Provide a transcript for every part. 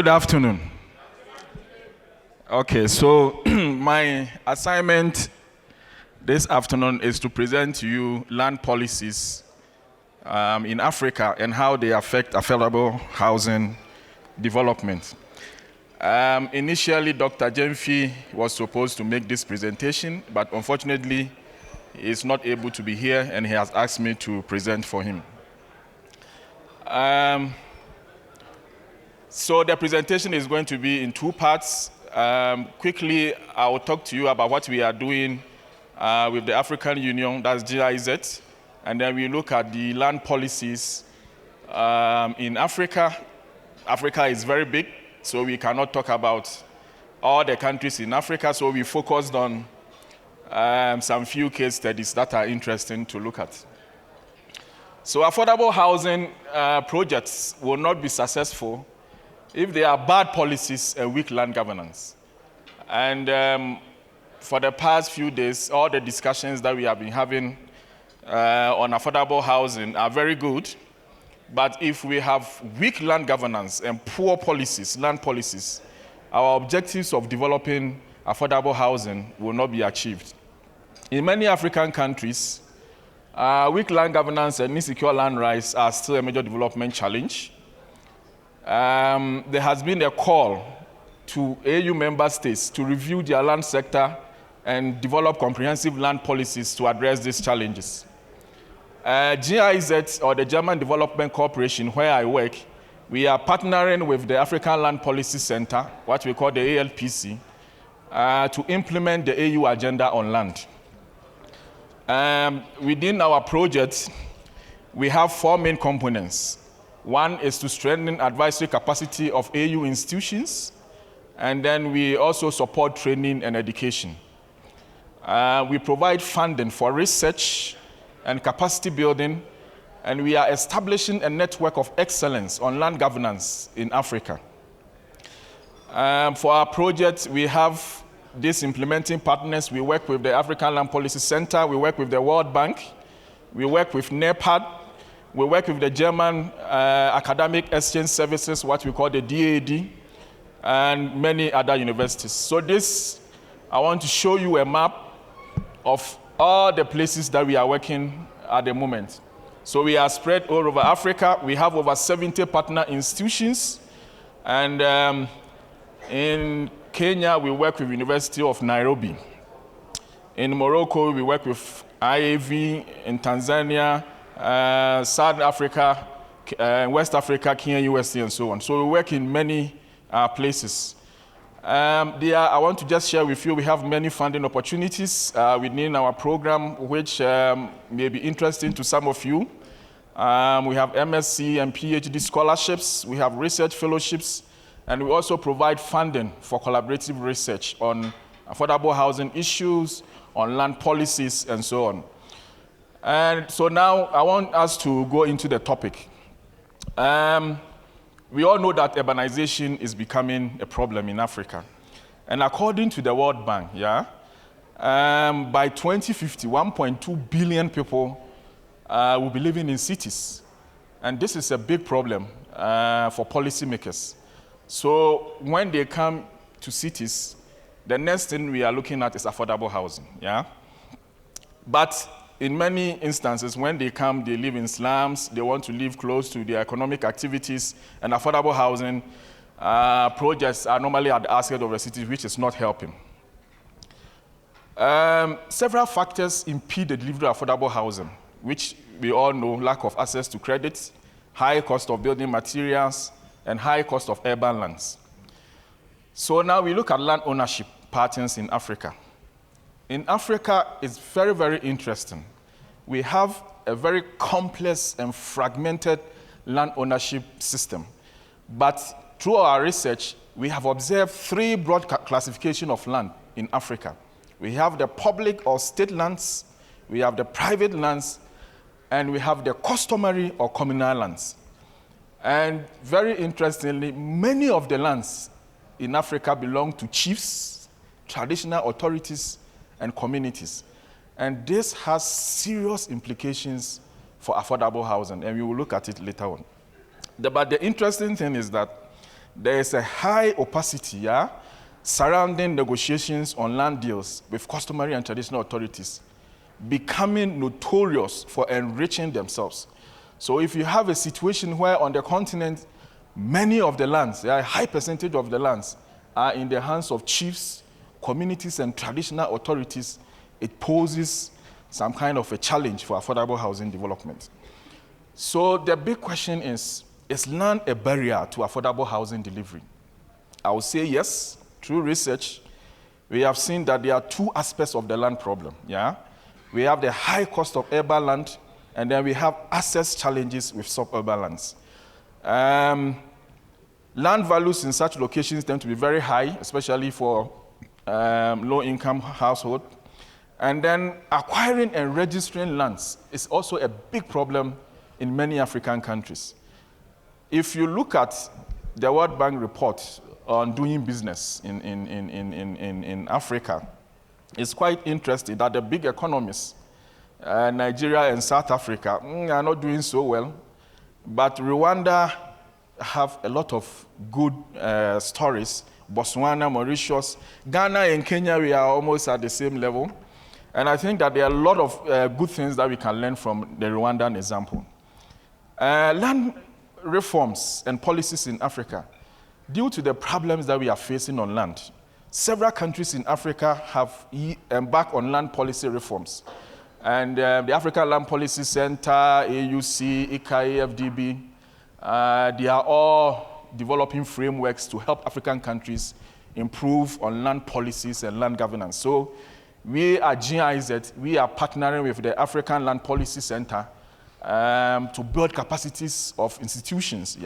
Good afternoon. Okay, so my assignment this afternoon is to present to you land policies in Africa and how they affect affordable housing development. Initially, Dr. Jemfi was supposed to make this presentation, but unfortunately, he is not able to be here and he has asked me to present for him. So the presentation is going to be in two parts. Quickly, I will talk to you about what we are doing with the African Union, that's GIZ, and then we look at the land policies in Africa. Africa is very big, so we cannot talk about all the countries in Africa, so we focused on some few case studies that are interesting to look at. So affordable housing projects will not be successful if there are bad policies and weak land governance. And for the past few days, all the discussions that we have been having on affordable housing are very good. But if we have weak land governance and poor policies, land policies, our objectives of developing affordable housing will not be achieved. In many African countries, weak land governance and insecure land rights are still a major development challenge. There has been a call to AU member states to review their land sector and develop comprehensive land policies to address these challenges. GIZ, or the German Development Corporation, where I work, we are partnering with the African Land Policy Center, what we call the ALPC, to implement the AU agenda on land. Within our project, we have four main components. One is to strengthen advisory capacity of AU institutions, and then we also support training and education. We provide funding for research and capacity building, and we are establishing a network of excellence on land governance in Africa. For our project, we have these implementing partners. We work with the African Land Policy Center, we work with the World Bank, we work with NEPAD, we work with the German Academic Exchange Services, what we call the DAD, and many other universities. So this, I want to show you a map of all the places that we are working at the moment. So we are spread all over Africa. We have over 70 partner institutions. And in Kenya, we work with University of Nairobi. In Morocco, we work with IAV. In Tanzania, South Africa, West Africa, Kenya, USA, and so on. So we work in many places. I want to just share with you, we have many funding opportunities within our program, which may be interesting to some of you. We have MSc and PhD scholarships, we have research fellowships, and we also provide funding for collaborative research on affordable housing issues, on land policies, and so on. And so now I want us to go into the topic. We all know that urbanization is becoming a problem in Africa. And according to the World Bank, by 2050, 1.2 billion people will be living in cities. And this is a big problem for policymakers. So when they come to cities, the next thing we are looking at is affordable housing. But in many instances, when they come, they live in slums, they want to live close to their economic activities, and affordable housing projects are normally at the outskirts of the city, which is not helping. Several factors impede the delivery of affordable housing, which we all know: lack of access to credit, high cost of building materials, and high cost of urban lands. So now we look at land ownership patterns in Africa. In Africa, it's very, very interesting. We have a very complex and fragmented land ownership system. But through our research, we have observed three broad classifications of land in Africa. We have the public or state lands, we have the private lands, and we have the customary or communal lands. And very interestingly, many of the lands in Africa belong to chiefs, traditional authorities, and communities. And this has serious implications for affordable housing, and we will look at it later on. But the interesting thing is that there is a high opacity surrounding negotiations on land deals with customary and traditional authorities, becoming notorious for enriching themselves. So if you have a situation where on the continent, many of the lands, a high percentage of the lands, are in the hands of chiefs, communities, and traditional authorities, it poses some kind of a challenge for affordable housing development. So the big question is land a barrier to affordable housing delivery? I would say yes. Through research, we have seen that there are two aspects of the land problem. We have the high cost of urban land, and then we have access challenges with suburban lands. Land values in such locations tend to be very high, especially for low-income households. And then acquiring and registering lands is also a big problem in many African countries. If you look at the World Bank report on doing business in Africa, it's quite interesting that the big economies, Nigeria and South Africa, are not doing so well. But Rwanda have a lot of good stories. Botswana, Mauritius, Ghana and Kenya, we are almost at the same level. And I think that there are a lot of good things that we can learn from the Rwandan example. Land reforms and policies in Africa, due to the problems that we are facing on land, several countries in Africa have embarked on land policy reforms. And the African Land Policy Center, AUC, ICA, AFDB, they are all developing frameworks to help African countries improve on land policies and land governance. So we at GIZ, we are partnering with the African Land Policy Center to build capacities of institutions,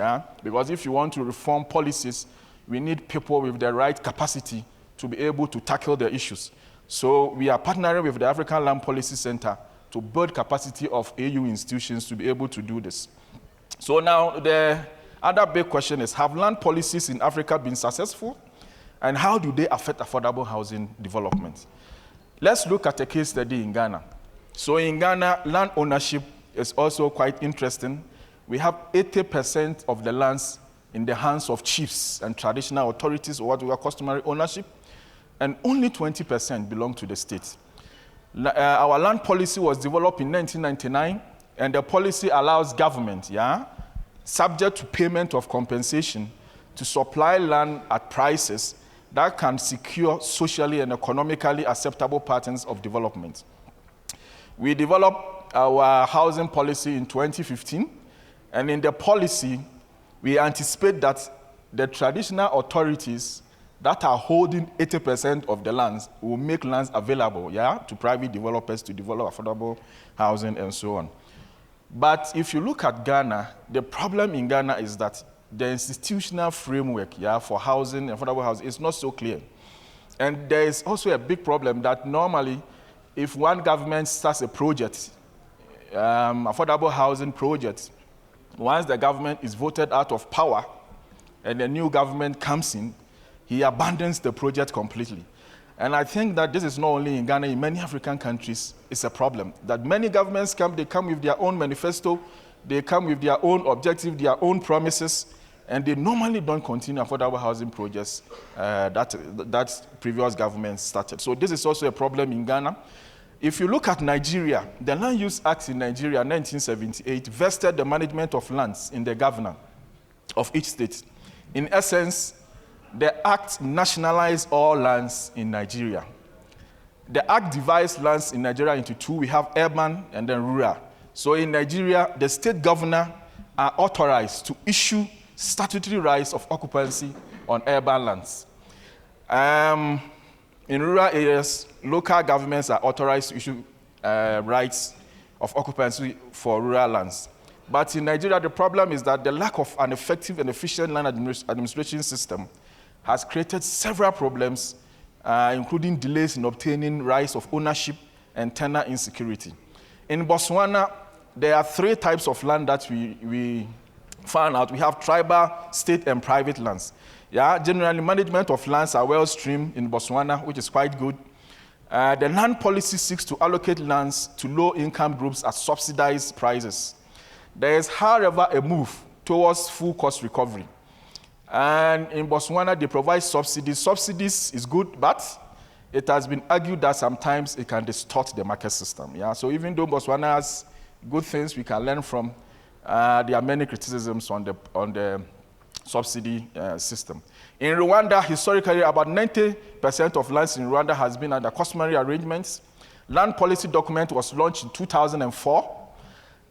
because if you want to reform policies, we need people with the right capacity to be able to tackle the issues. So we are partnering with the African Land Policy Center to build capacity of AU institutions to be able to do this. So now the other big question is, have land policies in Africa been successful? And how do they affect affordable housing development? Let's look at a case study in Ghana. So in Ghana, land ownership is also quite interesting. We have 80% of the lands in the hands of chiefs and traditional authorities, or what we call customary ownership, and only 20% belong to the state. Our land policy was developed in 1999, and the policy allows government, subject to payment of compensation, to supply land at prices that can secure socially and economically acceptable patterns of development. We developed our housing policy in 2015, and in the policy, we anticipate that the traditional authorities that are holding 80% of the lands will make lands available, to private developers to develop affordable housing and so on. But if you look at Ghana, the problem in Ghana is that the institutional framework, for housing, affordable housing, is not so clear. And there is also a big problem that normally, if one government starts a project, affordable housing project, once the government is voted out of power and the new government comes in, he abandons the project completely. And I think that this is not only in Ghana, in many African countries, it's a problem. That many governments they come with their own manifesto, they come with their own objective, their own promises, and they normally don't continue affordable housing projects that previous governments started. So this is also a problem in Ghana. If you look at Nigeria, the Land Use Act in Nigeria, 1978, vested the management of lands in the governor of each state. In essence, the Act nationalized all lands in Nigeria. The Act divides lands in Nigeria into two. We have urban and then rural. So in Nigeria, the state governor are authorized to issue statutory rights of occupancy on urban lands. In rural areas, local governments are authorized to issue rights of occupancy for rural lands. But in Nigeria, the problem is that the lack of an effective and efficient land administration system has created several problems, including delays in obtaining rights of ownership and tenure insecurity. In Botswana, there are three types of land that we found out. We have tribal, state, and private lands. Generally, management of lands are well streamed in Botswana, which is quite good. The land policy seeks to allocate lands to low-income groups at subsidized prices. There is, however, a move towards full cost recovery. And in Botswana, they provide subsidies. Subsidies is good, but it has been argued that sometimes it can distort the market system. Yeah? So even though Botswana has good things we can learn from, there are many criticisms on the subsidy system. In Rwanda, historically, about 90% of lands in Rwanda has been under customary arrangements. Land policy document was launched in 2004.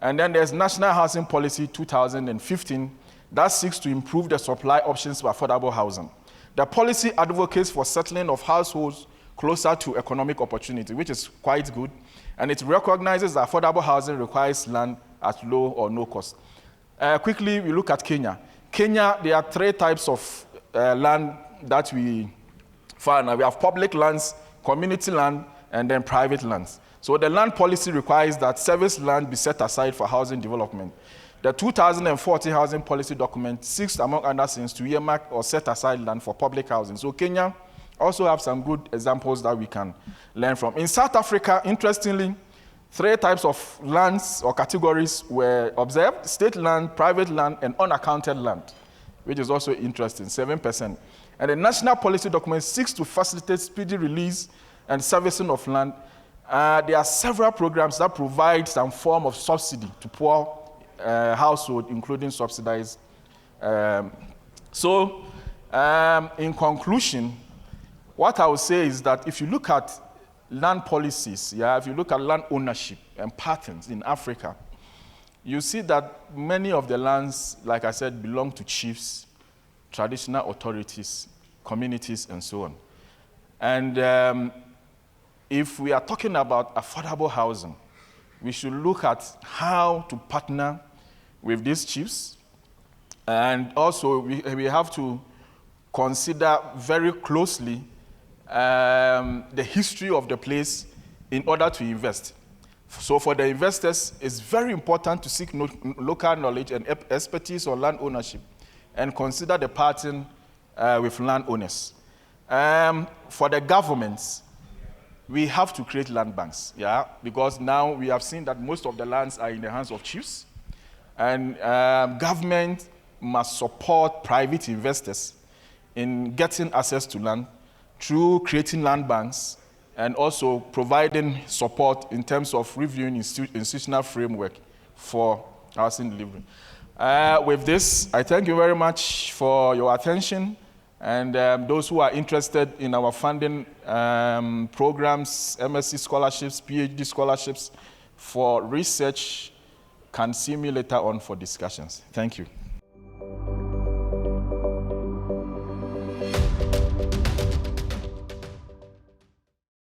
And then there's National Housing Policy 2015 that seeks to improve the supply options for affordable housing. The policy advocates for settling of households closer to economic opportunity, which is quite good. And it recognizes that affordable housing requires land at low or no cost. Quickly, we look at Kenya. Kenya, there are 3 types of land that we find. We have public lands, community land, and then private lands. So the land policy requires that service land be set aside for housing development. The 2014 housing policy document seeks, among other things, to earmark or set aside land for public housing. So Kenya also have some good examples that we can learn from. In South Africa, interestingly, 3 types of lands or categories were observed: state land, private land, and unaccounted land, which is also interesting, 7%. And the national policy document seeks to facilitate speedy release and servicing of land. There are several programs that provide some form of subsidy to poor households, including subsidized. In conclusion, what I would say is that if you look at land policies, if you look at land ownership and patterns in Africa, you see that many of the lands, like I said, belong to chiefs, traditional authorities, communities, and so on. And if we are talking about affordable housing, we should look at how to partner with these chiefs. And also, we have to consider very closely the history of the place in order to invest. So for the investors, it's very important to seek local knowledge and expertise on land ownership and consider the pattern with landowners. For the governments, we have to create land banks, because now we have seen that most of the lands are in the hands of chiefs, and government must support private investors in getting access to land through creating land banks and also providing support in terms of reviewing institutional framework for housing delivery. With this, I thank you very much for your attention. And those who are interested in our funding programs, MSc scholarships, PhD scholarships for research can see me later on for discussions. Thank you.